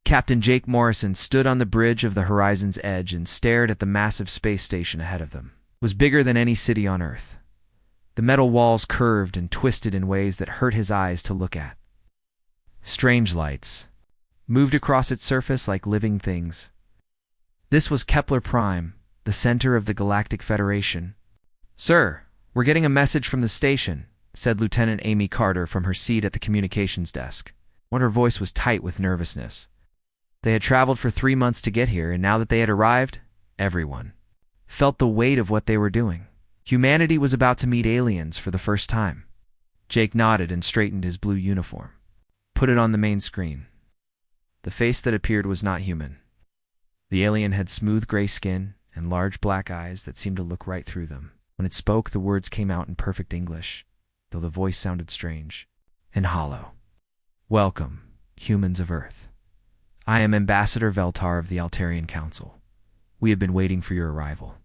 Captain Jake Morrison stood on the bridge of the horizon's edge and stared at the massive space station ahead of them. It was bigger than any city on Earth. The metal walls curved and twisted in ways that hurt his eyes to look at. Strange lights moved across its surface like living things. This was Kepler Prime, the center of the Galactic Federation. "Sir, we're getting a message from the station," said Lieutenant Amy Carter from her seat at the communications desk. Her voice was tight with nervousness. They had traveled for 3 months to get here, and now that they had arrived, everyone felt the weight of what they were doing. Humanity was about to meet aliens for the first time. Jake nodded and straightened his blue uniform. "Put it on the main screen." The face that appeared was not human. The alien had smooth gray skin and large black eyes that seemed to look right through them. When it spoke, the words came out in perfect English, though the voice sounded strange and hollow. "Welcome, humans of Earth. I am Ambassador Veltar of the Altarian Council. We have been waiting for your arrival.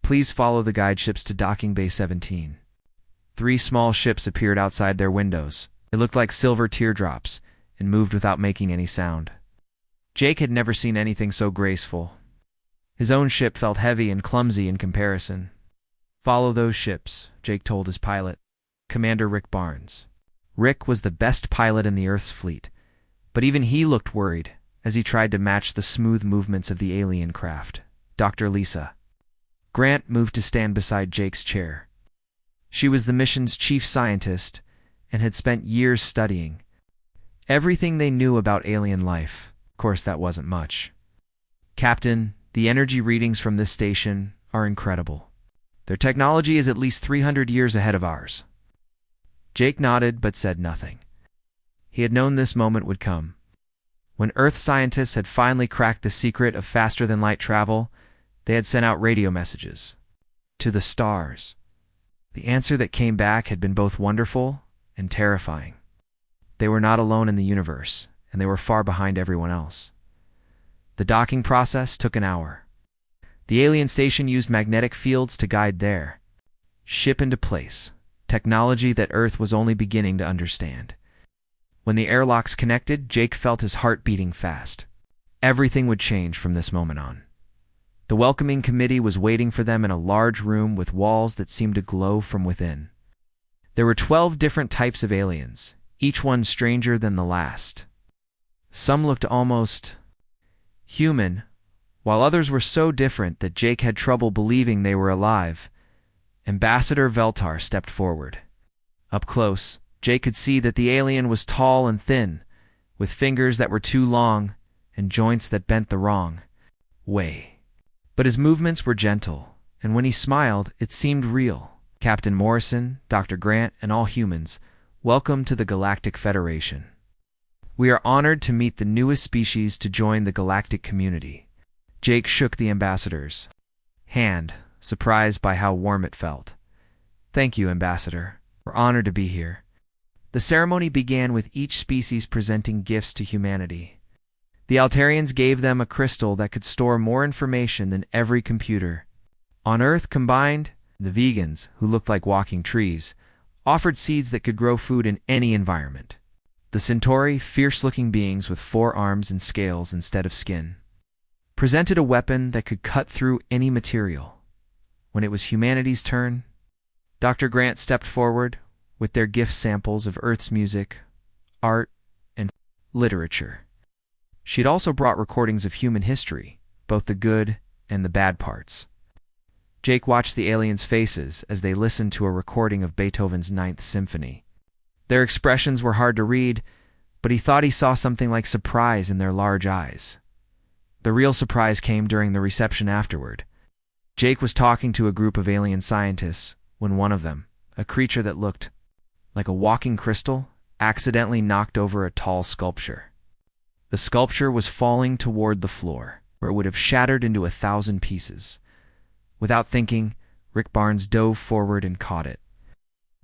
Please follow the guide ships to Docking Bay 17. 3 small ships appeared outside their windows. They looked like silver teardrops and moved without making any sound. Jake had never seen anything so graceful. His own ship felt heavy and clumsy in comparison. "Follow those ships," Jake told his pilot, Commander Rick Barnes. Rick was the best pilot in the Earth's fleet, but even he looked worried as he tried to match the smooth movements of the alien craft. Dr. Lisa Grant moved to stand beside Jake's chair. She was the mission's chief scientist and had spent years studying everything they knew about alien life. Of course, that wasn't much. "Captain, the energy readings from this station are incredible. Their technology is at least 300 years ahead of ours." Jake nodded but said nothing. He had known this moment would come. When Earth scientists had finally cracked the secret of faster-than-light travel, they had sent out radio messages to the stars. The answer that came back had been both wonderful and terrifying. They were not alone in the universe, and they were far behind everyone else. The docking process took an hour. The alien station used magnetic fields to guide their ship into place, technology that Earth was only beginning to understand. When the airlocks connected, Jake felt his heart beating fast. Everything would change from this moment on. The welcoming committee was waiting for them in a large room with walls that seemed to glow from within. There were 12 different types of aliens, each one stranger than the last. Some looked almost human, while others were so different that Jake had trouble believing they were alive. Ambassador Veltar stepped forward. Up close, Jake could see that the alien was tall and thin, with fingers that were too long and joints that bent the wrong way. But his movements were gentle, and when he smiled, it seemed real. "Captain Morrison, Dr. Grant, and all humans, welcome to the Galactic Federation. We are honored to meet the newest species to join the galactic community." Jake shook the ambassador's hand, surprised by how warm it felt. "Thank you, Ambassador. We're honored to be here." The ceremony began with each species presenting gifts to humanity. The Altarians gave them a crystal that could store more information than every computer on Earth combined. The vegans, who looked like walking trees, offered seeds that could grow food in any environment. The Centauri, fierce-looking beings with 4 arms and scales instead of skin, presented a weapon that could cut through any material. When it was humanity's turn, Dr. Grant stepped forward with their gift samples of Earth's music, art, and literature. She had also brought recordings of human history, both the good and the bad parts. Jake watched the aliens' faces as they listened to a recording of Beethoven's Ninth Symphony. Their expressions were hard to read, but he thought he saw something like surprise in their large eyes. The real surprise came during the reception afterward. Jake was talking to a group of alien scientists when one of them, a creature that looked like a walking crystal, accidentally knocked over a tall sculpture. The sculpture was falling toward the floor, where it would have shattered into 1,000 pieces. Without thinking, Rick Barnes dove forward and caught it.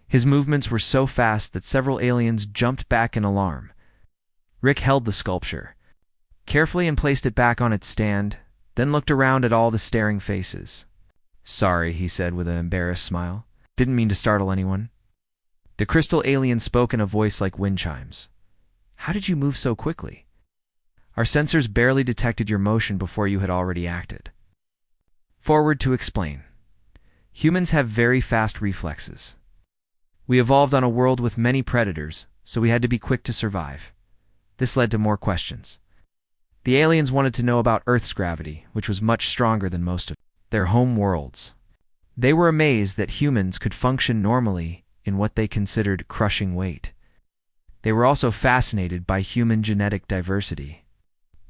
His movements were so fast that several aliens jumped back in alarm. Rick held the sculpture carefully and placed it back on its stand, then looked around at all the staring faces. "Sorry," he said with an embarrassed smile. "Didn't mean to startle anyone." The crystal alien spoke in a voice like wind chimes. "How did you move so quickly? Our sensors barely detected your motion before you had already acted. Forward to explain. Humans have very fast reflexes. We evolved on a world with many predators, so we had to be quick to survive. This led to more questions. The aliens wanted to know about Earth's gravity, which was much stronger than most of their home worlds. They were amazed that humans could function normally in what they considered crushing weight. They were also fascinated by human genetic diversity.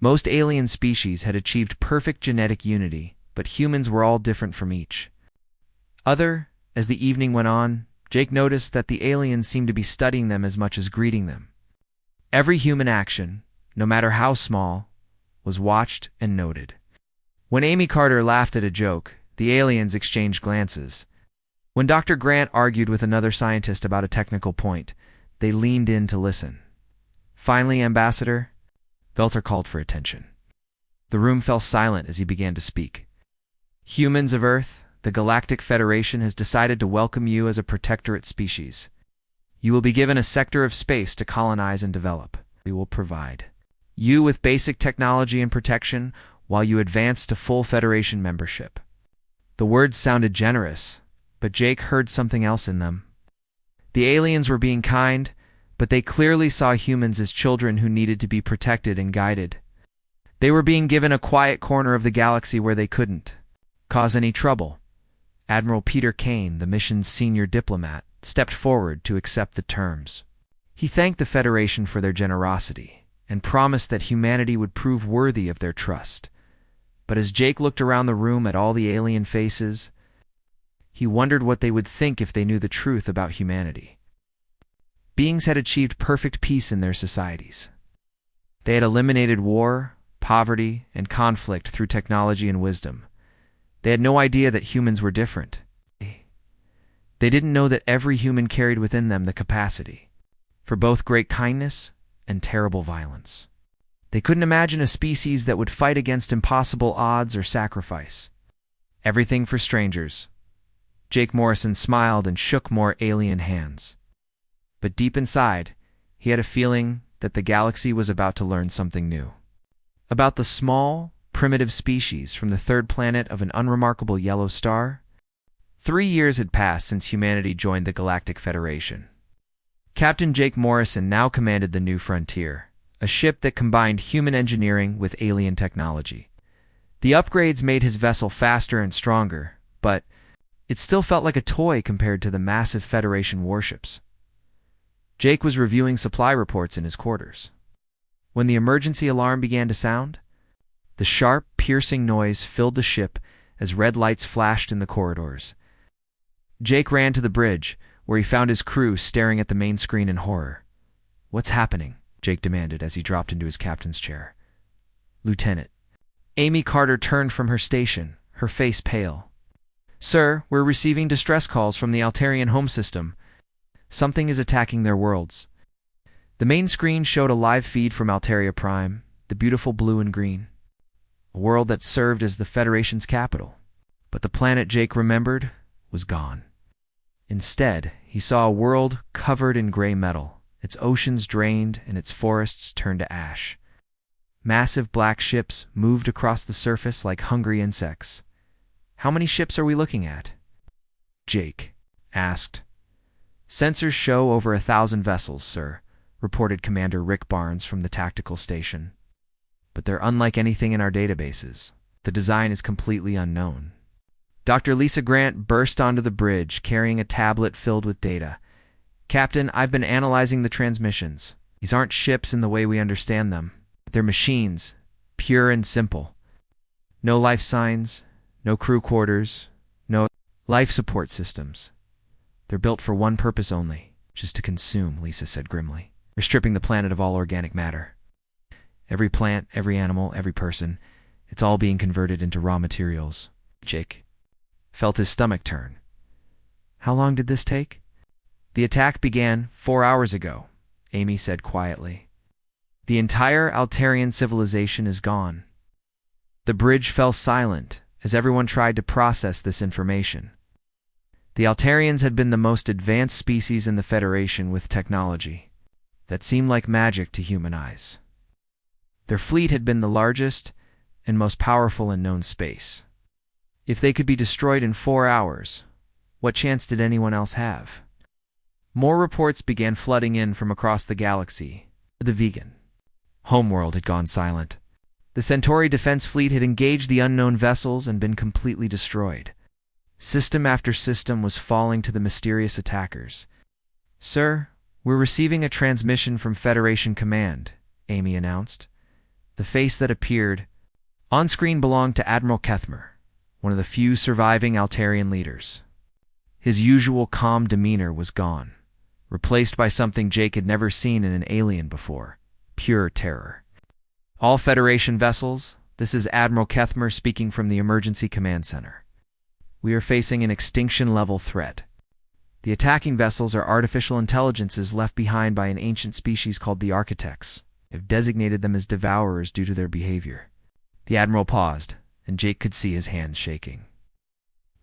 Most alien species had achieved perfect genetic unity, but humans were all different from each other. As the evening went on, Jake noticed that the aliens seemed to be studying them as much as greeting them. Every human action, no matter how small, was watched and noted. When Amy Carter laughed at a joke, the aliens exchanged glances. When Dr. Grant argued with another scientist about a technical point, they leaned in to listen. Finally, Ambassador, Velter called for attention. The room fell silent as he began to speak. Humans of Earth, the Galactic Federation has decided to welcome you as a protectorate species. You will be given a sector of space to colonize and develop. We will provide you with basic technology and protection while you advance to full Federation membership. The words sounded generous, but Jake heard something else in them. The aliens were being kind, but they clearly saw humans as children who needed to be protected and guided. They were being given a quiet corner of the galaxy where they couldn't cause any trouble. Admiral Peter Kane, the mission's senior diplomat, stepped forward to accept the terms. He thanked the Federation for their generosity and promised that humanity would prove worthy of their trust. But as Jake looked around the room at all the alien faces, he wondered what they would think if they knew the truth about humanity. Beings had achieved perfect peace in their societies. They had eliminated war, poverty, and conflict through technology and wisdom. They had no idea that humans were different. They didn't know that every human carried within them the capacity for both great kindness and terrible violence. They couldn't imagine a species that would fight against impossible odds or sacrifice. Everything for strangers. Jake Morrison smiled and shook more alien hands. But deep inside, he had a feeling that the galaxy was about to learn something new. About the small, primitive species from the third planet of an unremarkable yellow star. 3 years had passed since humanity joined the Galactic Federation. Captain Jake Morrison now commanded the New Frontier, a ship that combined human engineering with alien technology. The upgrades made his vessel faster and stronger, but it still felt like a toy compared to the massive Federation warships. Jake was reviewing supply reports in his quarters. When the emergency alarm began to sound, the sharp, piercing noise filled the ship as red lights flashed in the corridors. Jake ran to the bridge, where he found his crew staring at the main screen in horror. "What's happening?" Jake demanded as he dropped into his captain's chair. "Lieutenant." Amy Carter turned from her station, her face pale. "Sir, we're receiving distress calls from the Altarian home system. Something is attacking their worlds." The main screen showed a live feed from Altaria Prime, the beautiful blue and green, a world that served as the Federation's capital. But the planet Jake remembered was gone. Instead, he saw a world covered in gray metal, its oceans drained and its forests turned to ash. Massive black ships moved across the surface like hungry insects. "How many ships are we looking at?" Jake asked. "Sensors show over 1,000 vessels, sir," reported Commander Rick Barnes from the tactical station. "But they're unlike anything in our databases. The design is completely unknown." Dr. Lisa Grant burst onto the bridge, carrying a tablet filled with data. "Captain, I've been analyzing the transmissions. These aren't ships in the way we understand them. They're machines, pure and simple. No life signs, no crew quarters, no life support systems. They're built for one purpose only, just to consume," Lisa said grimly. "They're stripping the planet of all organic matter. Every plant, every animal, every person, it's all being converted into raw materials." Jake felt his stomach turn. "How long did this take?" "The attack began 4 hours ago," Amy said quietly. "The entire Altarian civilization is gone." The bridge fell silent as everyone tried to process this information. The Altarians had been the most advanced species in the Federation with technology that seemed like magic to human eyes. Their fleet had been the largest and most powerful in known space. If they could be destroyed in 4 hours, what chance did anyone else have? More reports began flooding in from across the galaxy. The vegan homeworld had gone silent. The Centauri defense fleet had engaged the unknown vessels and been completely destroyed. System after system was falling to the mysterious attackers. "Sir, we're receiving a transmission from Federation Command," Amy announced. The face that appeared on screen belonged to Admiral Kethmer, one of the few surviving Altarian leaders. His usual calm demeanor was gone, replaced by something Jake had never seen in an alien before: pure terror. "All Federation vessels, this is Admiral Kethmer speaking from the Emergency Command Center. We are facing an extinction-level threat. The attacking vessels are artificial intelligences left behind by an ancient species called the Architects. Have designated them as devourers due to their behavior." The Admiral paused, and Jake could see his hands shaking.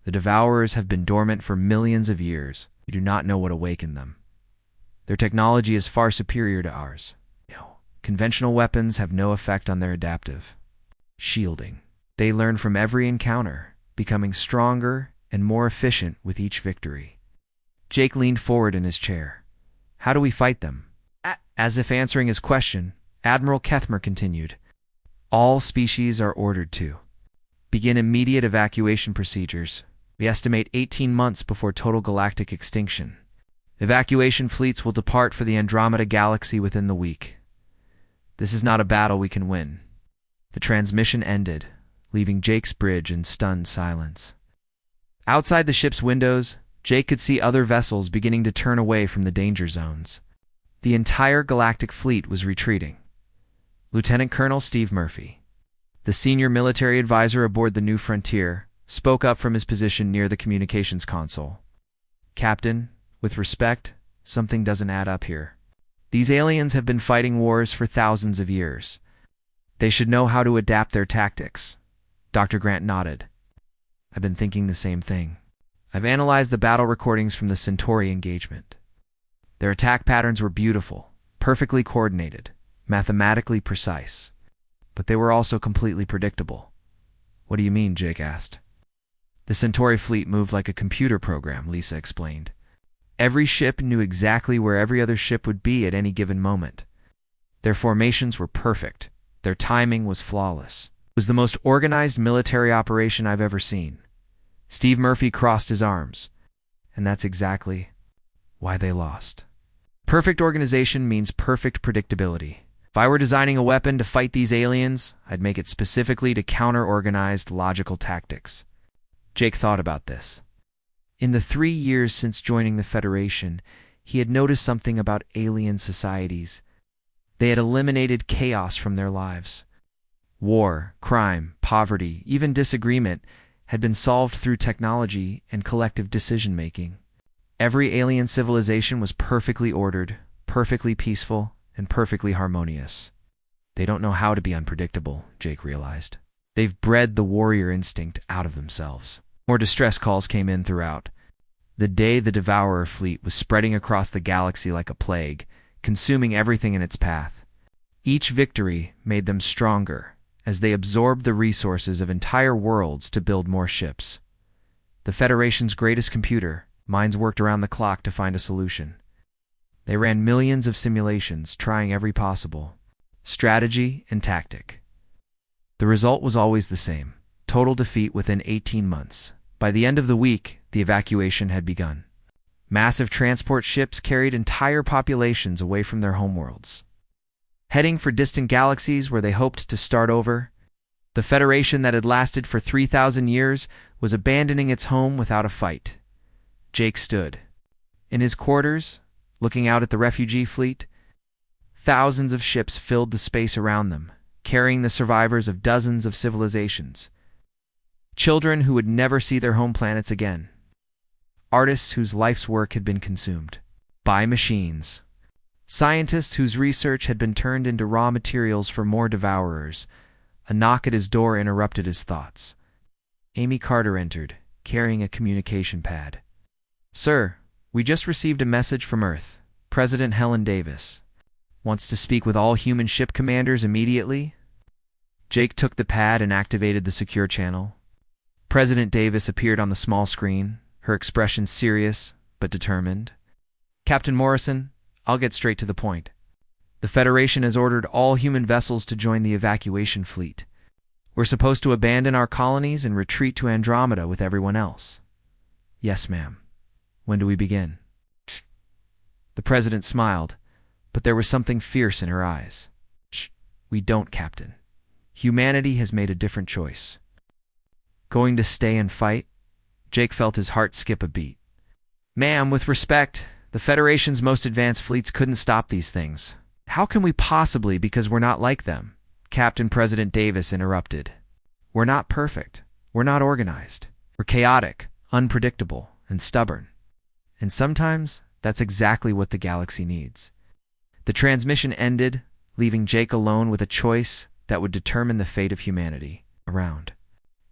"The devourers have been dormant for millions of years. We do not know what awakened them. Their technology is far superior to ours. Conventional weapons have no effect on their adaptive shielding. They learn from every encounter, becoming stronger and more efficient with each victory." Jake leaned forward in his chair. "How do we fight them?" As if answering his question, Admiral Kethmer continued, "All species are ordered to begin immediate evacuation procedures. We estimate 18 months before total galactic extinction. Evacuation fleets will depart for the Andromeda Galaxy within the week. This is not a battle we can win." The transmission ended, leaving Jake's bridge in stunned silence. Outside the ship's windows, Jake could see other vessels beginning to turn away from the danger zones. The entire galactic fleet was retreating. Lieutenant Colonel Steve Murphy, the senior military advisor aboard the New Frontier, spoke up from his position near the communications console. "Captain, with respect, something doesn't add up here. These aliens have been fighting wars for thousands of years. They should know how to adapt their tactics." Dr. Grant nodded. "I've been thinking the same thing. I've analyzed the battle recordings from the Centauri engagement. Their attack patterns were beautiful, perfectly coordinated, mathematically precise. But they were also completely predictable." "What do you mean?" Jake asked. "The Centauri fleet moved like a computer program," Lisa explained. "Every ship knew exactly where every other ship would be at any given moment. Their formations were perfect. Their timing was flawless. It was the most organized military operation I've ever seen." Steve Murphy crossed his arms. "And that's exactly why they lost. Perfect organization means perfect predictability. If I were designing a weapon to fight these aliens, I'd make it specifically to counter organized, logical tactics." Jake thought about this. In the 3 years since joining the Federation, he had noticed something about alien societies. They had eliminated chaos from their lives. War, crime, poverty, even disagreement had been solved through technology and collective decision-making. Every alien civilization was perfectly ordered, perfectly peaceful, and perfectly harmonious. "They don't know how to be unpredictable," Jake realized. "They've bred the warrior instinct out of themselves." More distress calls came in throughout. The day the Devourer fleet was spreading across the galaxy like a plague, consuming everything in its path. Each victory made them stronger, as they absorbed the resources of entire worlds to build more ships. The Federation's greatest computer, minds worked around the clock to find a solution. They ran millions of simulations, trying every possible strategy and tactic. The result was always the same: total defeat within 18 months. By the end of the week, the evacuation had begun. Massive transport ships carried entire populations away from their homeworlds, heading for distant galaxies where they hoped to start over. The Federation that had lasted for 3,000 years was abandoning its home without a fight. Jake stood in his quarters, looking out at the refugee fleet. Thousands of ships filled the space around them, carrying the survivors of dozens of civilizations. Children who would never see their home planets again. Artists whose life's work had been consumed by machines. Scientists whose research had been turned into raw materials for more devourers. A knock at his door interrupted his thoughts. Amy Carter entered, carrying a communication pad. "Sir, we just received a message from Earth. President Helen Davis." Wants to speak with all human ship commanders immediately? Jake took the pad and activated the secure channel. President Davis appeared on the small screen, her expression serious but determined. Captain Morrison, I'll get straight to the point. The Federation has ordered all human vessels to join the evacuation fleet. We're supposed to abandon our colonies and retreat to Andromeda with everyone else. Yes, ma'am. When do we begin? The president smiled, but there was something fierce in her eyes. We don't, Captain. Humanity has made a different choice. Going to stay and fight? Jake felt his heart skip a beat. Ma'am, with respect, the Federation's most advanced fleets couldn't stop these things. How can we possibly, because we're not like them? Captain President Davis interrupted. We're not perfect. We're not organized. We're chaotic, unpredictable, and stubborn. And sometimes that's exactly what the galaxy needs. The transmission ended, leaving Jake alone with a choice that would determine the fate of humanity. Around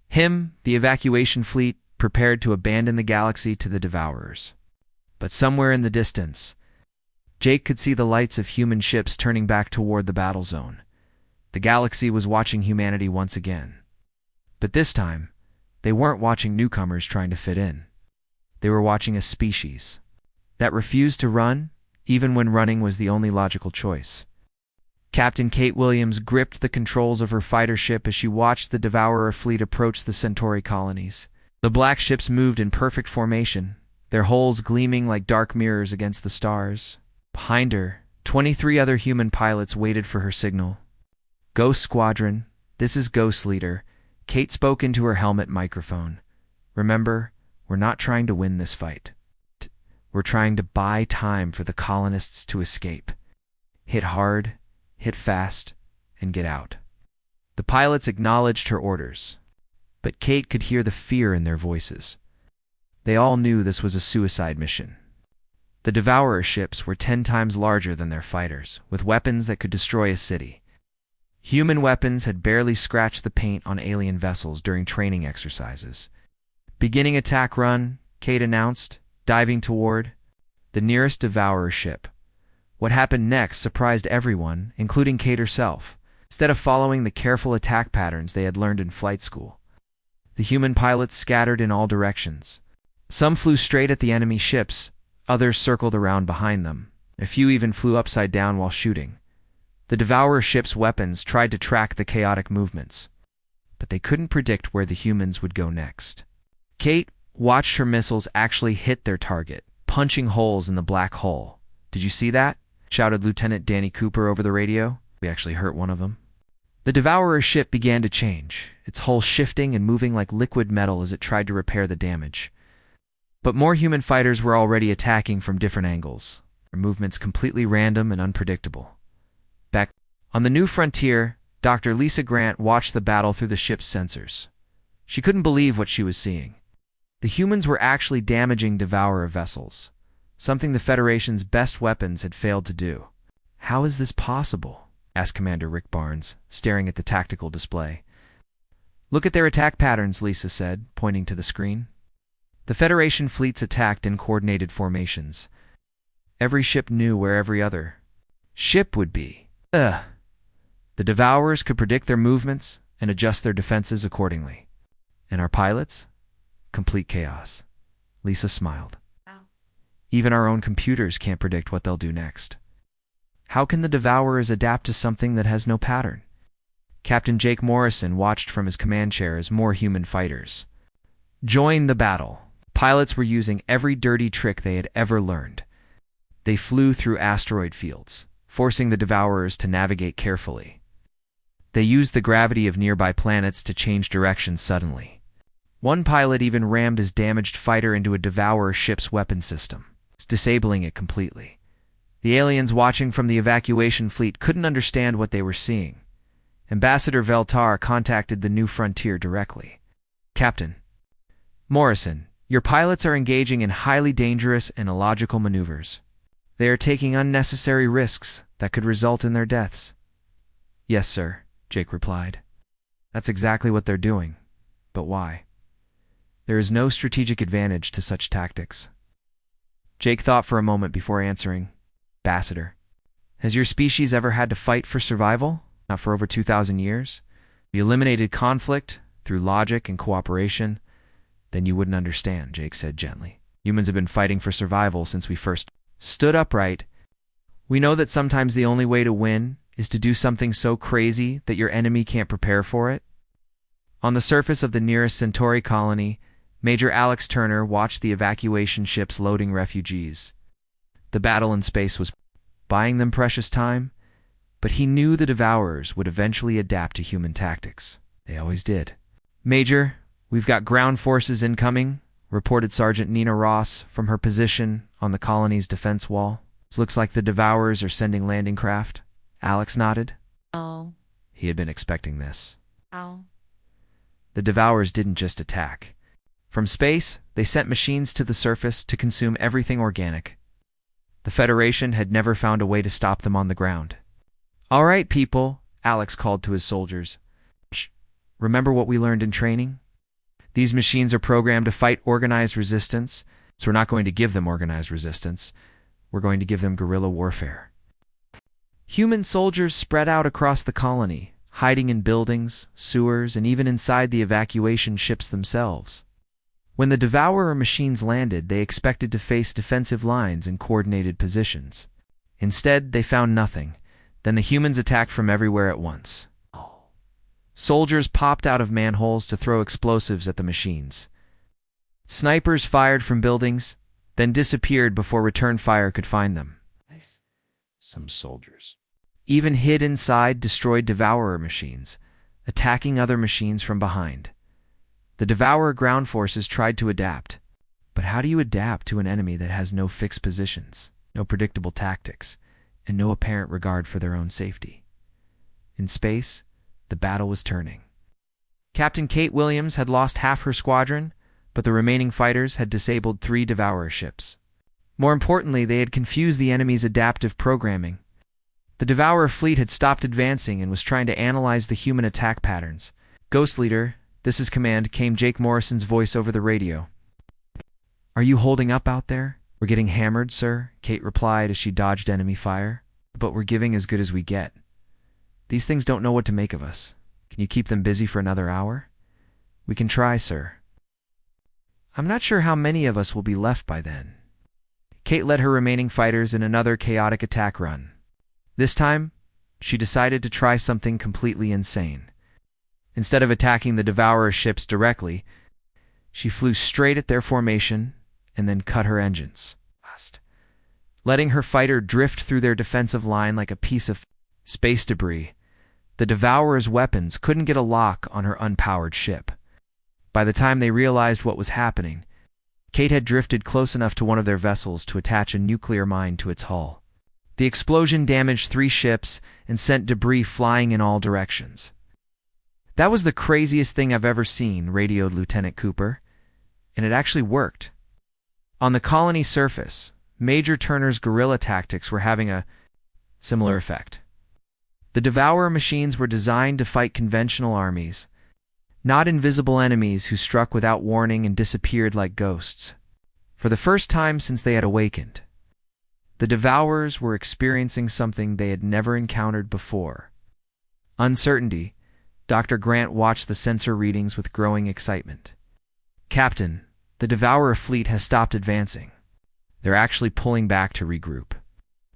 him, the evacuation fleet prepared to abandon the galaxy to the Devourers. But somewhere in the distance, Jake could see the lights of human ships turning back toward the battle zone. The galaxy was watching humanity once again. But this time, they weren't watching newcomers trying to fit in. They were watching a species that refused to run, even when running was the only logical choice. Captain Kate Williams gripped the controls of her fighter ship as she watched the Devourer fleet approach the Centauri colonies. The black ships moved in perfect formation, their hulls gleaming like dark mirrors against the stars. Behind her, 23 other human pilots waited for her signal. Ghost Squadron, this is Ghost Leader. Kate spoke into her helmet microphone. Remember, we're not trying to win this fight. We're trying to buy time for the colonists to escape. Hit hard, hit fast, and get out. The pilots acknowledged her orders, but Kate could hear the fear in their voices. They all knew this was a suicide mission. The Devourer ships were 10 times larger than their fighters, with weapons that could destroy a city. Human weapons had barely scratched the paint on alien vessels during training exercises. Beginning attack run, Kate announced, diving toward the nearest Devourer ship. What happened next surprised everyone, including Kate herself. Instead of following the careful attack patterns they had learned in flight school, the human pilots scattered in all directions. Some flew straight at the enemy ships, others circled around behind them. A few even flew upside down while shooting. The Devourer ship's weapons tried to track the chaotic movements, but they couldn't predict where the humans would go next. Kate watched her missiles actually hit their target, punching holes in the black hull. "Did you see that?" shouted Lieutenant Danny Cooper over the radio. "We actually hurt one of them." The Devourer ship began to change, its hull shifting and moving like liquid metal as it tried to repair the damage. But more human fighters were already attacking from different angles, their movements completely random and unpredictable. Back on the new frontier, Dr. Lisa Grant watched the battle through the ship's sensors. She couldn't believe what she was seeing. The humans were actually damaging Devourer vessels, something the Federation's best weapons had failed to do. "How is this possible?" asked Commander Rick Barnes, staring at the tactical display. "Look at their attack patterns," Lisa said, pointing to the screen. The Federation fleets attacked in coordinated formations. Every ship knew where every other ship would be. The Devourers could predict their movements and adjust their defenses accordingly. And our pilots? Complete chaos. Lisa smiled. Wow. Even our own computers can't predict what they'll do next. How can the Devourers adapt to something that has no pattern? Captain Jake Morrison watched from his command chair as more human fighters joined the battle. Pilots were using every dirty trick they had ever learned. They flew through asteroid fields, forcing the Devourers to navigate carefully. They used the gravity of nearby planets to change direction suddenly. One pilot even rammed his damaged fighter into a Devourer ship's weapon system, disabling it completely. The aliens watching from the evacuation fleet couldn't understand what they were seeing. Ambassador Veltar contacted the New Frontier directly. "Captain Morrison, your pilots are engaging in highly dangerous and illogical maneuvers. They are taking unnecessary risks that could result in their deaths." "Yes, sir," Jake replied. "That's exactly what they're doing. But why? There is no strategic advantage to such tactics." Jake thought for a moment before answering. "Ambassador, Has your species ever had to fight for survival? Not for over 2,000 years? We eliminated conflict through logic and cooperation? Then you wouldn't understand, Jake said gently. Humans have been fighting for survival since we first stood upright. We know that sometimes the only way to win is to do something so crazy that your enemy can't prepare for it. On the surface of the nearest Centauri colony, Major Alex Turner watched the evacuation ships loading refugees. The battle in space was buying them precious time, but he knew the Devourers would eventually adapt to human tactics. They always did. Major, we've got ground forces incoming, reported Sergeant Nina Ross from her position on the colony's defense wall. It looks like the Devourers are sending landing craft. Alex nodded. Oh. He had been expecting this. Ow. The Devourers didn't just attack. From space, they sent machines to the surface to consume everything organic. The Federation had never found a way to stop them on the ground. All right, people, Alex called to his soldiers. Shh. Remember what we learned in training? These machines are programmed to fight organized resistance, so we're not going to give them organized resistance. We're going to give them guerrilla warfare. Human soldiers spread out across the colony, hiding in buildings, sewers, and even inside the evacuation ships themselves. When the Devourer machines landed, they expected to face defensive lines in coordinated positions. Instead, they found nothing. Then the humans attacked from everywhere at once. Soldiers popped out of manholes to throw explosives at the machines. Snipers fired from buildings, then disappeared before return fire could find them. Some soldiers Even hid inside destroyed Devourer machines, attacking other machines from behind. The Devourer ground forces tried to adapt. But how do you adapt to an enemy that has no fixed positions, no predictable tactics, and no apparent regard for their own safety? In space, the battle was turning. Captain Kate Williams had lost half her squadron, but the remaining fighters had disabled 3 Devourer ships. More importantly, they had confused the enemy's adaptive programming. The Devourer fleet had stopped advancing and was trying to analyze the human attack patterns. Ghost Leader, this is command, came Jake Morrison's voice over the radio. Are you holding up out there? We're getting hammered, sir, Kate replied as she dodged enemy fire. But we're giving as good as we get. These things don't know what to make of us. Can you keep them busy for another hour? We can try, sir. I'm not sure how many of us will be left by then. Kate led her remaining fighters in another chaotic attack run. This time, she decided to try something completely insane. Instead of attacking the Devourer ships directly, she flew straight at their formation and then cut her engines, letting her fighter drift through their defensive line like a piece of space debris. The Devourer's weapons couldn't get a lock on her unpowered ship. By the time they realized what was happening, Kate had drifted close enough to one of their vessels to attach a nuclear mine to its hull. The explosion damaged 3 ships and sent debris flying in all directions. That was the craziest thing I've ever seen, radioed Lieutenant Cooper. And it actually worked. On the colony surface, Major Turner's guerrilla tactics were having a similar effect. The Devourer machines were designed to fight conventional armies, not invisible enemies who struck without warning and disappeared like ghosts. For the first time since they had awakened, the Devourers were experiencing something they had never encountered before. Uncertainty. Dr. Grant watched the sensor readings with growing excitement. Captain, the Devourer fleet has stopped advancing. They're actually pulling back to regroup.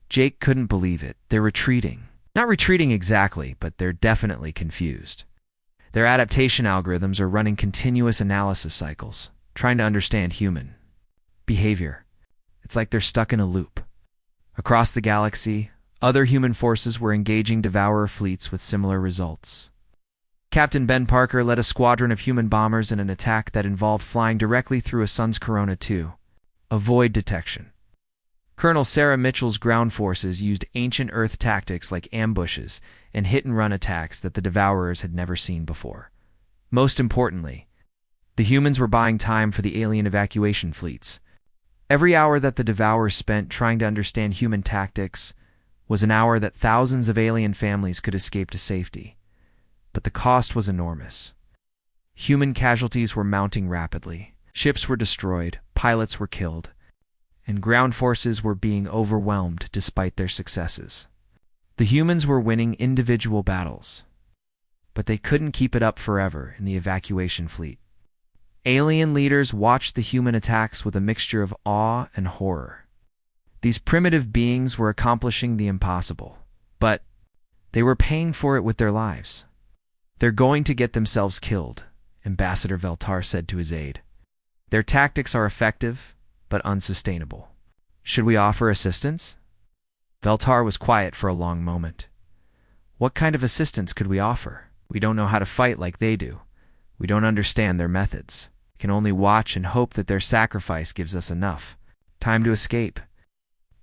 Jake couldn't believe it. They're retreating. Not retreating exactly, but they're definitely confused. Their adaptation algorithms are running continuous analysis cycles, trying to understand human behavior. It's like they're stuck in a loop. Across the galaxy, other human forces were engaging Devourer fleets with similar results. Captain Ben Parker led a squadron of human bombers in an attack that involved flying directly through a sun's corona to avoid detection. Colonel Sarah Mitchell's ground forces used ancient Earth tactics like ambushes and hit-and-run attacks that the Devourers had never seen before. Most importantly, the humans were buying time for the alien evacuation fleets. Every hour that the Devourers spent trying to understand human tactics was an hour that thousands of alien families could escape to safety. But the cost was enormous. Human casualties were mounting rapidly. Ships were destroyed, pilots were killed, and ground forces were being overwhelmed despite their successes. The humans were winning individual battles, but they couldn't keep it up forever in the evacuation fleet. Alien leaders watched the human attacks with a mixture of awe and horror. These primitive beings were accomplishing the impossible, but they were paying for it with their lives. "They're going to get themselves killed," Ambassador Veltar said to his aide. "Their tactics are effective, but unsustainable. Should we offer assistance?" Veltar was quiet for a long moment. "What kind of assistance could we offer? We don't know how to fight like they do. We don't understand their methods. We can only watch and hope that their sacrifice gives us enough time to escape."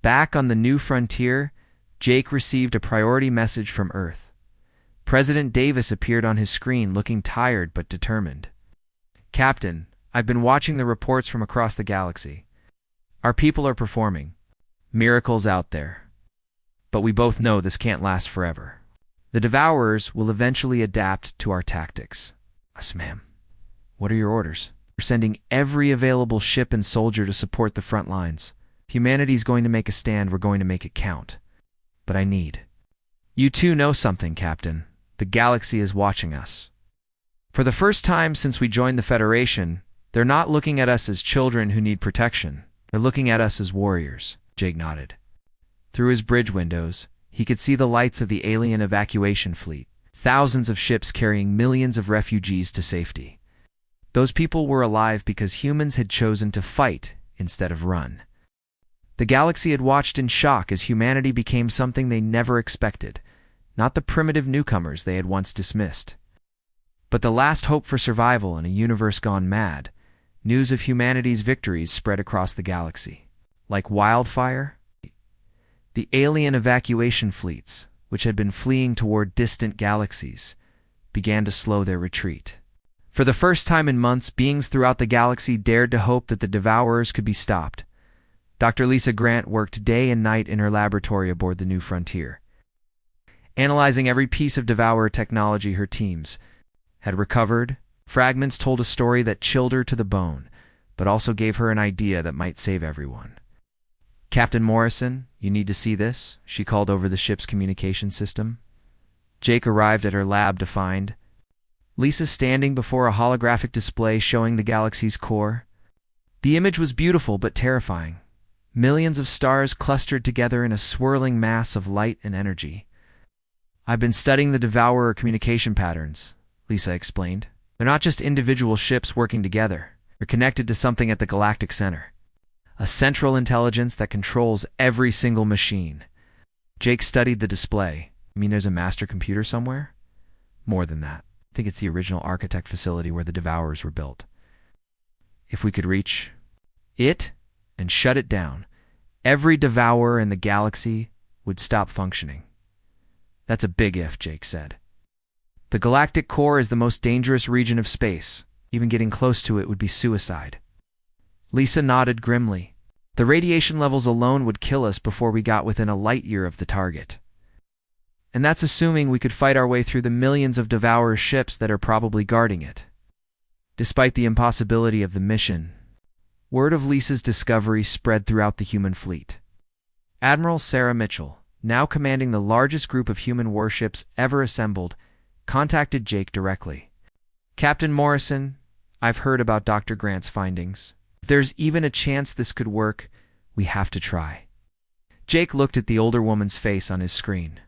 Back on the new frontier, Jake received a priority message from Earth. President Davis appeared on his screen looking tired but determined. "Captain, I've been watching the reports from across the galaxy. Our people are performing miracles out there. But we both know this can't last forever. The Devourers will eventually adapt to our tactics." "Yes, ma'am." "What are your orders?" "We're sending every available ship and soldier to support the front lines. If humanity's going to make a stand, we're going to make it count. But I need..." "You two know something, Captain. The galaxy is watching us. For the first time since we joined the Federation, they're not looking at us as children who need protection. They're looking at us as warriors." Jake nodded. Through his bridge windows, he could see the lights of the alien evacuation fleet, thousands of ships carrying millions of refugees to safety. Those people were alive because humans had chosen to fight instead of run. The galaxy had watched in shock as humanity became something they never expected, not the primitive newcomers they had once dismissed. But the last hope for survival in a universe gone mad, news of humanity's victories spread across the galaxy. Like wildfire, the alien evacuation fleets, which had been fleeing toward distant galaxies, began to slow their retreat. For the first time in months, beings throughout the galaxy dared to hope that the Devourers could be stopped. Dr. Lisa Grant worked day and night in her laboratory aboard the New Frontier. Analyzing every piece of Devourer technology her teams had recovered, fragments told a story that chilled her to the bone, but also gave her an idea that might save everyone. "Captain Morrison, you need to see this," she called over the ship's communication system. Jake arrived at her lab to find Lisa standing before a holographic display showing the galaxy's core. The image was beautiful but terrifying. Millions of stars clustered together in a swirling mass of light and energy. "I've been studying the Devourer communication patterns," Lisa explained. "They're not just individual ships working together. They're connected to something at the galactic center. A central intelligence that controls every single machine." Jake studied the display. "You mean there's a master computer somewhere?" "More than that. I think it's the original architect facility where the Devourers were built. If we could reach it and shut it down, every Devourer in the galaxy would stop functioning." "That's a big if," Jake said. "The galactic core is the most dangerous region of space. Even getting close to it would be suicide." Lisa nodded grimly. "The radiation levels alone would kill us before we got within a light year of the target. And that's assuming we could fight our way through the millions of Devourer ships that are probably guarding it." Despite the impossibility of the mission, word of Lisa's discovery spread throughout the human fleet. Admiral Sarah Mitchell, now commanding the largest group of human warships ever assembled, contacted Jake directly. "Captain Morrison, I've heard about Dr. Grant's findings. If there's even a chance this could work, we have to try." Jake looked at the older woman's face on his screen.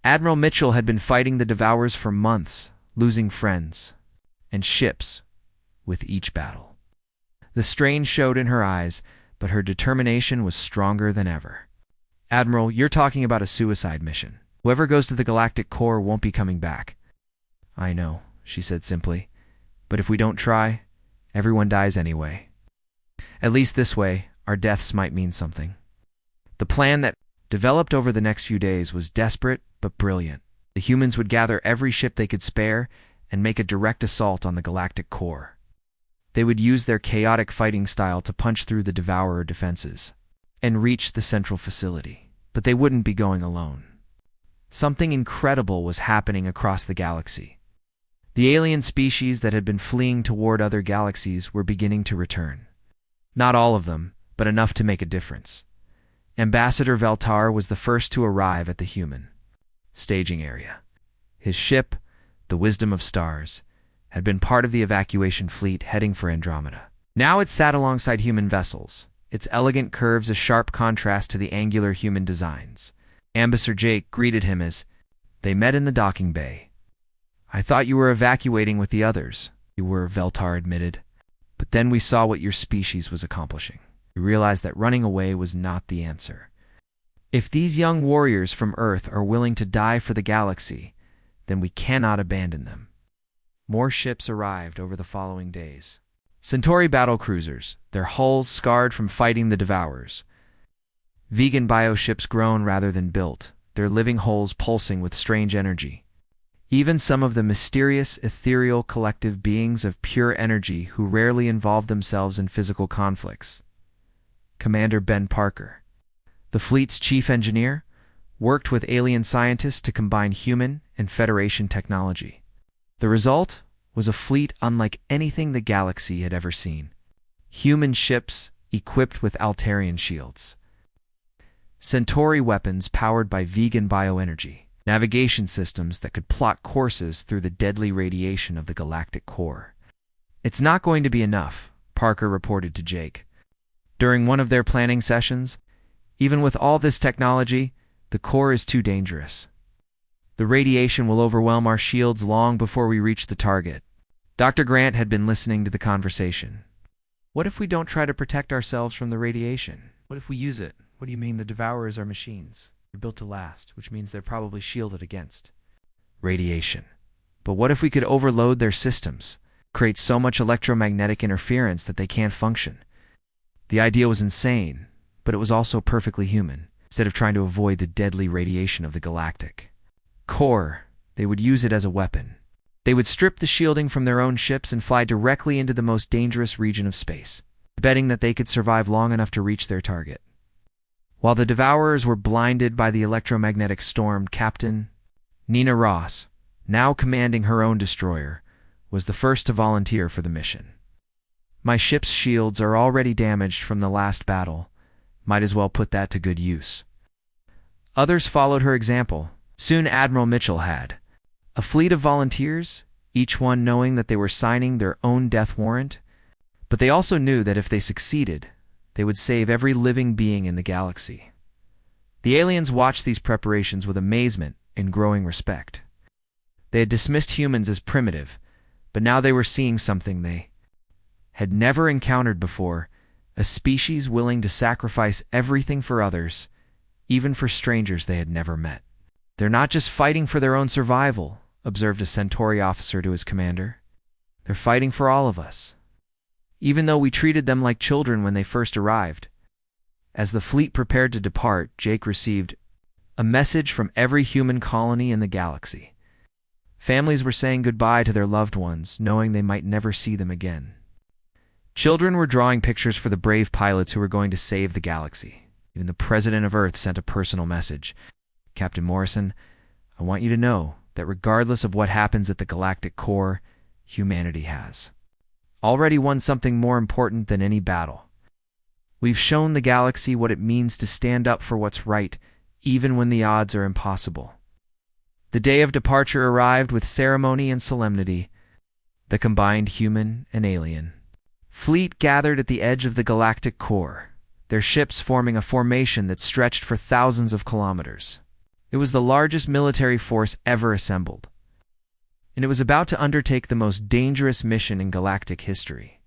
Admiral Mitchell had been fighting the Devourers for months, losing friends and ships with each battle. The strain showed in her eyes, but her determination was stronger than ever. "Admiral, you're talking about a suicide mission. Whoever goes to the galactic core won't be coming back." "I know," she said simply. "But if we don't try, everyone dies anyway. At least this way, our deaths might mean something." The plan that developed over the next few days was desperate but brilliant. The humans would gather every ship they could spare and make a direct assault on the galactic core. They would use their chaotic fighting style to punch through the Devourer defenses and reach the central facility. But they wouldn't be going alone. Something incredible was happening across the galaxy. The alien species that had been fleeing toward other galaxies were beginning to return. Not all of them, but enough to make a difference. Ambassador Veltar was the first to arrive at the human staging area. His ship, the Wisdom of Stars, had been part of the evacuation fleet heading for Andromeda. Now it sat alongside human vessels, its elegant curves a sharp contrast to the angular human designs. Ambassador Jake greeted him as they met in the docking bay. "I thought you were evacuating with the others." "You were," Veltar admitted. "But then we saw what your species was accomplishing. We realized that running away was not the answer. If these young warriors from Earth are willing to die for the galaxy, then we cannot abandon them." More ships arrived over the following days. Centauri battlecruisers, their hulls scarred from fighting the Devourers. Vegan bioships grown rather than built, their living hulls pulsing with strange energy. Even some of the mysterious, ethereal collective beings of pure energy who rarely involve themselves in physical conflicts. Commander Ben Parker, the fleet's chief engineer, worked with alien scientists to combine human and Federation technology. The result was a fleet unlike anything the galaxy had ever seen. Human ships equipped with Altarian shields. Centauri weapons powered by vegan bioenergy. Navigation systems that could plot courses through the deadly radiation of the galactic core. "It's not going to be enough," Parker reported to Jake. During one of their planning sessions, "Even with all this technology, the core is too dangerous. The radiation will overwhelm our shields long before we reach the target." Dr. Grant had been listening to the conversation. "What if we don't try to protect ourselves from the radiation? What if we use it?" "What do you mean? The Devourers are machines. They're built to last, which means they're probably shielded against radiation. But what if we could overload their systems, create so much electromagnetic interference that they can't function?" The idea was insane, but it was also perfectly human. Instead of trying to avoid the deadly radiation of the galactic core, they would use it as a weapon. They would strip the shielding from their own ships and fly directly into the most dangerous region of space, betting that they could survive long enough to reach their target. While the Devourers were blinded by the electromagnetic storm, Captain Nina Ross, now commanding her own destroyer, was the first to volunteer for the mission. "My ship's shields are already damaged from the last battle. Might as well put that to good use." Others followed her example. Soon Admiral Mitchell had a fleet of volunteers, each one knowing that they were signing their own death warrant, but they also knew that if they succeeded, they would save every living being in the galaxy. The aliens watched these preparations with amazement and growing respect. They had dismissed humans as primitive, but now they were seeing something they had never encountered before, a species willing to sacrifice everything for others, even for strangers they had never met. "They're not just fighting for their own survival," observed a Centauri officer to his commander. "They're fighting for all of us, even though we treated them like children when they first arrived." As the fleet prepared to depart, Jake received a message from every human colony in the galaxy. Families were saying goodbye to their loved ones, knowing they might never see them again. Children were drawing pictures for the brave pilots who were going to save the galaxy. Even the President of Earth sent a personal message. "Captain Morrison, I want you to know that regardless of what happens at the galactic core, humanity has already won something more important than any battle. We've shown the galaxy what it means to stand up for what's right, even when the odds are impossible." The day of departure arrived with ceremony and solemnity. The combined human and alien fleet gathered at the edge of the galactic core, their ships forming a formation that stretched for thousands of kilometers. It was the largest military force ever assembled, and it was about to undertake the most dangerous mission in galactic history.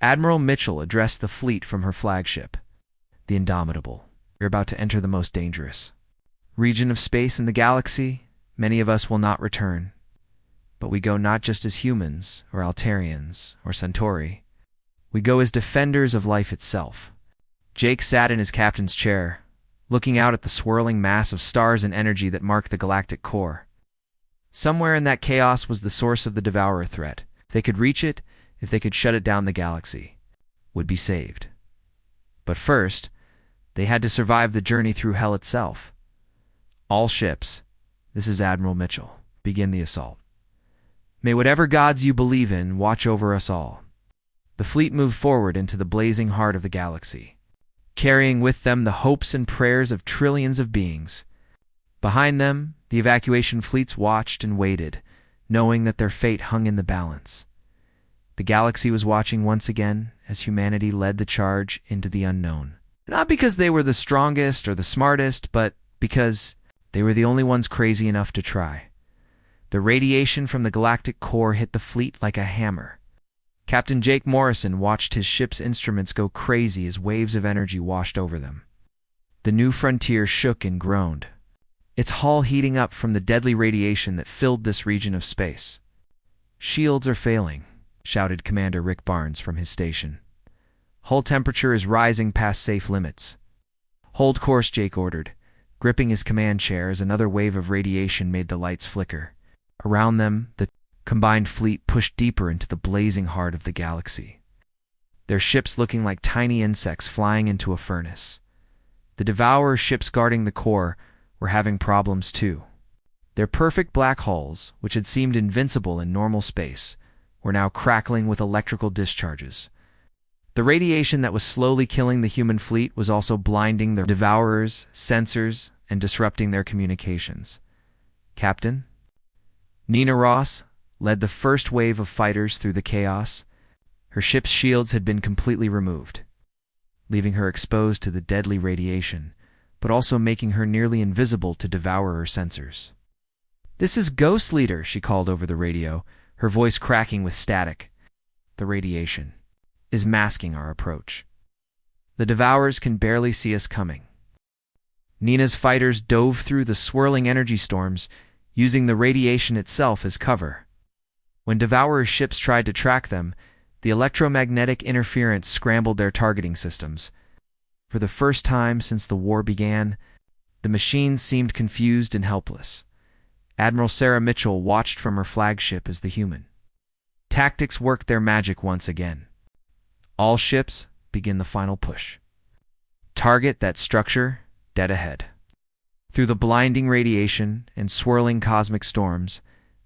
Admiral Mitchell addressed the fleet from her flagship, the Indomitable. "We're about to enter the most dangerous region of space in the galaxy. Many of us will not return. But we go not just as humans, or Altarians, or Centauri. We go as defenders of life itself." Jake sat in his captain's chair, looking out at the swirling mass of stars and energy that marked the galactic core. Somewhere in that chaos was the source of the Devourer threat. If they could reach it, if they could shut it down, the galaxy would be saved. But first, they had to survive the journey through hell itself. "All ships, this is Admiral Mitchell. Begin the assault. May whatever gods you believe in watch over us all." The fleet moved forward into the blazing heart of the galaxy. carrying with them the hopes and prayers of trillions of beings. Behind them, the evacuation fleets watched and waited, knowing that their fate hung in the balance. The galaxy was watching once again as humanity led the charge into the unknown. Not because they were the strongest or the smartest, but because they were the only ones crazy enough to try. The radiation from the galactic core hit the fleet like a hammer. Captain Jake Morrison watched his ship's instruments go crazy as waves of energy washed over them. The new frontier shook and groaned, its hull heating up from the deadly radiation that filled this region of space. "Shields are failing," shouted Commander Rick Barnes from his station. "Hull temperature is rising past safe limits." "Hold course," Jake ordered, gripping his command chair as another wave of radiation made the lights flicker. Around them, the combined fleet pushed deeper into the blazing heart of the galaxy, their ships looking like tiny insects flying into a furnace. The Devourer ships guarding the core were having problems too. Their perfect black hulls, which had seemed invincible in normal space, were now crackling with electrical discharges. The radiation that was slowly killing the human fleet was also blinding the Devourers' sensors and disrupting their communications. Captain Nina Ross led the first wave of fighters through the chaos. Her ship's shields had been completely removed, leaving her exposed to the deadly radiation, but also making her nearly invisible to Devourer sensors. "This is Ghost Leader," she called over the radio, her voice cracking with static. "The radiation is masking our approach. The Devourers can barely see us coming." Nina's fighters dove through the swirling energy storms, using the radiation itself as cover. When Devourer ships tried to track them, the electromagnetic interference scrambled their targeting systems. For the first time since the war began, the machines seemed confused and helpless. Admiral Sarah Mitchell watched from her flagship as the human. Tactics worked their magic once again. "All ships, begin the final push. Target that structure dead ahead." Through the blinding radiation and swirling cosmic storms,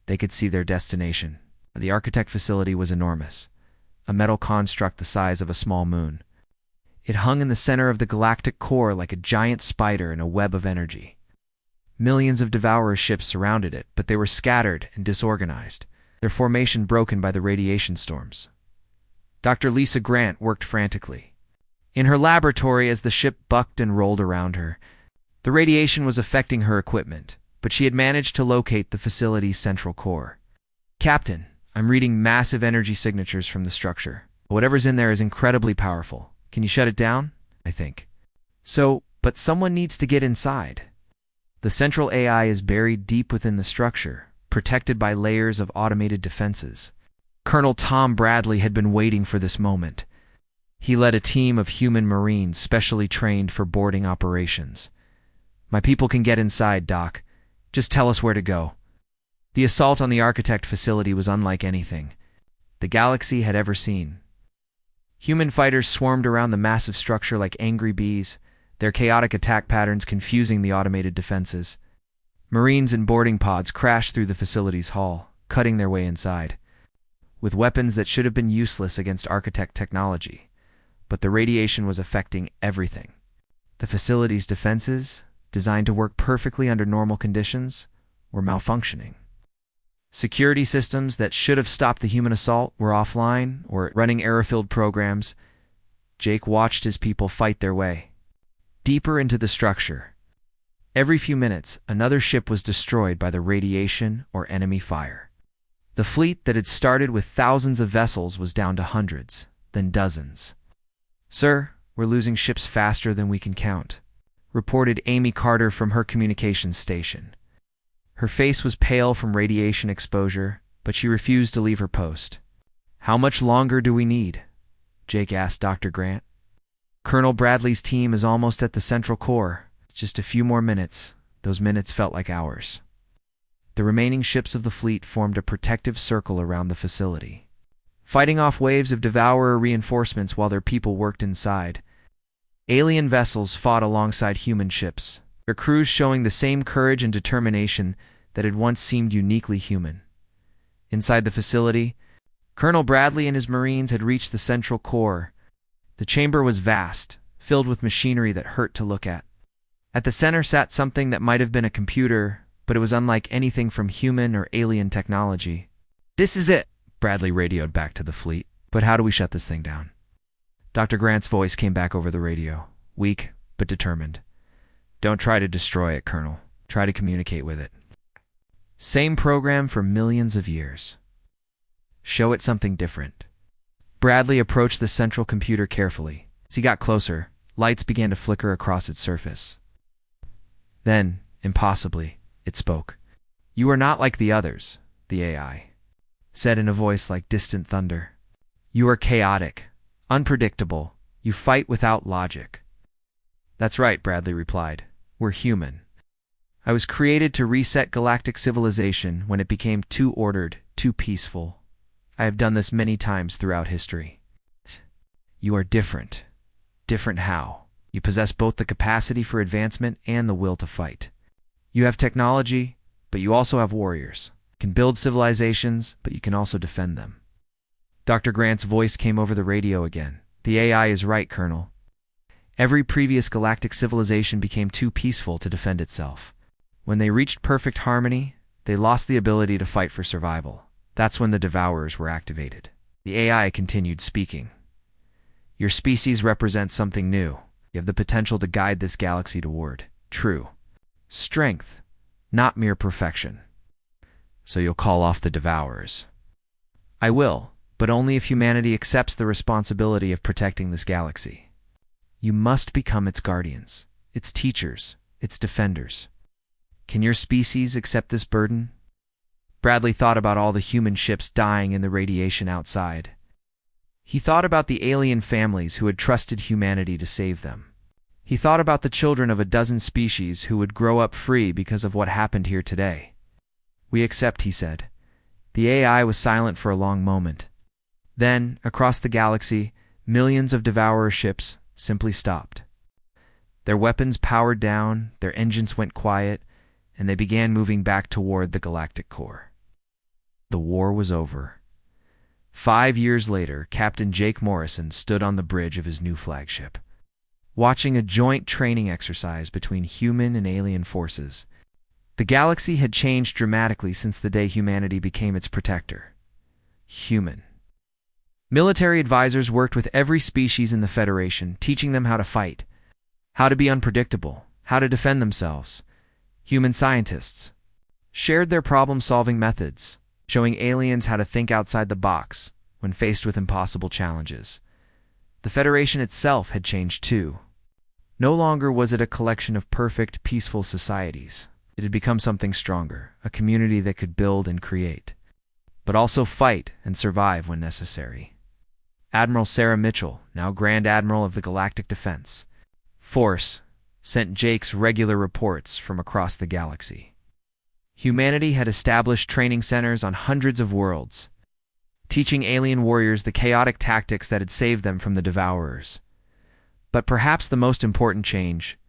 they could see their destination. The Architect facility was enormous, a metal construct the size of a small moon. It hung in the center of the galactic core like a giant spider in a web of energy. Millions of Devourer ships surrounded it, but they were scattered and disorganized, their formation broken by the radiation storms. Dr. Lisa Grant worked frantically in her laboratory as the ship bucked and rolled around her. The radiation was affecting her equipment, but she had managed to locate the facility's central core. "Captain, I'm reading massive energy signatures from the structure. Whatever's in there is incredibly powerful. Can you shut it down?" "I think so, but someone needs to get inside." The central AI is buried deep within the structure, protected by layers of automated defenses. Colonel Tom Bradley had been waiting for this moment. He led a team of human Marines specially trained for boarding operations. "My people can get inside, Doc. Just tell us where to go." The assault on the Architect facility was unlike anything the galaxy had ever seen. Human fighters swarmed around the massive structure like angry bees, their chaotic attack patterns confusing the automated defenses. Marines in boarding pods crashed through the facility's hull, cutting their way inside, with weapons that should have been useless against Architect technology. But the radiation was affecting everything. The facility's defenses, designed to work perfectly under normal conditions, were malfunctioning. Security systems that should have stopped the human assault were offline or running error-filled programs. Jake watched his people fight their way deeper into the structure. Every few minutes, another ship was destroyed by the radiation or enemy fire. The fleet that had started with thousands of vessels was down to hundreds, then dozens. "Sir, we're losing ships faster than we can count," reported Amy Carter from her communications station. Her face was pale from radiation exposure, but she refused to leave her post. "How much longer do we need?" Jake asked Dr. Grant. "Colonel Bradley's team is almost at the central core. It's just a few more minutes." Those minutes felt like hours. The remaining ships of the fleet formed a protective circle around the facility, fighting off waves of Devourer reinforcements while their people worked inside. Alien vessels fought alongside human ships, their crews showing the same courage and determination that had once seemed uniquely human. Inside the facility, Colonel Bradley and his Marines had reached the central core. The chamber was vast, filled with machinery that hurt to look at. At the center sat something that might have been a computer, but it was unlike anything from human or alien technology. "This is it," Bradley radioed back to the fleet. "But how do we shut this thing down?" Dr. Grant's voice came back over the radio, weak but determined. "Don't try to destroy it, Colonel. Try to communicate with it. Same program for millions of years. Show it something different." Bradley approached the central computer carefully. As he got closer, lights began to flicker across its surface. Then, impossibly, it spoke. "You are not like the others," the AI said in a voice like distant thunder. "You are chaotic, unpredictable. You fight without logic." "That's right," Bradley replied. "We're human. I was created to reset galactic civilization when it became too ordered, too peaceful. I have done this many times throughout history." "You are different." "Different how?" "You possess both the capacity for advancement and the will to fight. You have technology, but you also have warriors. You can build civilizations, but you can also defend them." Dr. Grant's voice came over the radio again. "The AI is right, Colonel. Every previous galactic civilization became too peaceful to defend itself. When they reached perfect harmony, they lost the ability to fight for survival. That's when the Devourers were activated." The AI continued speaking. "Your species represents something new. You have the potential to guide this galaxy toward true strength, not mere perfection. So you'll call off the Devourers." "I will, but only if humanity accepts the responsibility of protecting this galaxy. You must become its guardians, its teachers, its defenders. Can your species accept this burden?" Bradley thought about all the human ships dying in the radiation outside. He thought about the alien families who had trusted humanity to save them. He thought about the children of a dozen species who would grow up free because of what happened here today. "We accept," he said. The AI was silent for a long moment. Then, across the galaxy, millions of Devourer ships simply stopped. Their weapons powered down, their engines went quiet, and they began moving back toward the galactic core. The war was over. 5 years later, Captain Jake Morrison stood on the bridge of his new flagship, watching a joint training exercise between human and alien forces. The galaxy had changed dramatically since the day humanity became its protector. Human. Military advisors worked with every species in the Federation, teaching them how to fight, how to be unpredictable, how to defend themselves. Human scientists shared their problem-solving methods, showing aliens how to think outside the box when faced with impossible challenges. The Federation itself had changed too. No longer was it a collection of perfect, peaceful societies. It had become something stronger, a community that could build and create, but also fight and survive when necessary. Admiral Sarah Mitchell, now Grand Admiral of the Galactic Defense Force, sent Jake's regular reports from across the galaxy. Humanity had established training centers on hundreds of worlds, teaching alien warriors the chaotic tactics that had saved them from the Devourers. But perhaps the most important change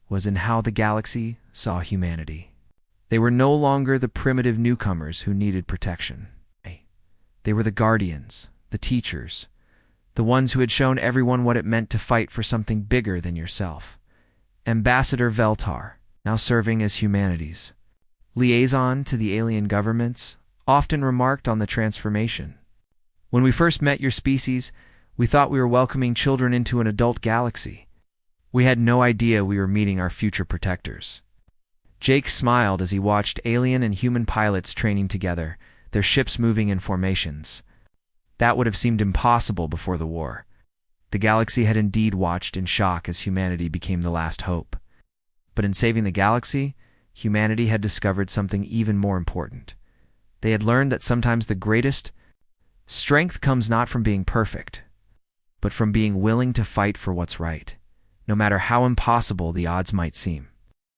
was in how the galaxy saw humanity. They were no longer the primitive newcomers who needed protection. They were the guardians, the teachers, the ones who had shown everyone what it meant to fight for something bigger than yourself. Ambassador Veltar, now serving as humanity's liaison to the alien governments, often remarked on the transformation. "When we first met your species, we thought we were welcoming children into an adult galaxy. We had no idea we were meeting our future protectors." Jake smiled as he watched alien and human pilots training together, their ships moving in formations. That would have seemed impossible before the war. The galaxy had indeed watched in shock as humanity became the last hope. But in saving the galaxy, humanity had discovered something even more important. They had learned that sometimes the greatest strength comes not from being perfect, but from being willing to fight for what's right, no matter how impossible the odds might seem.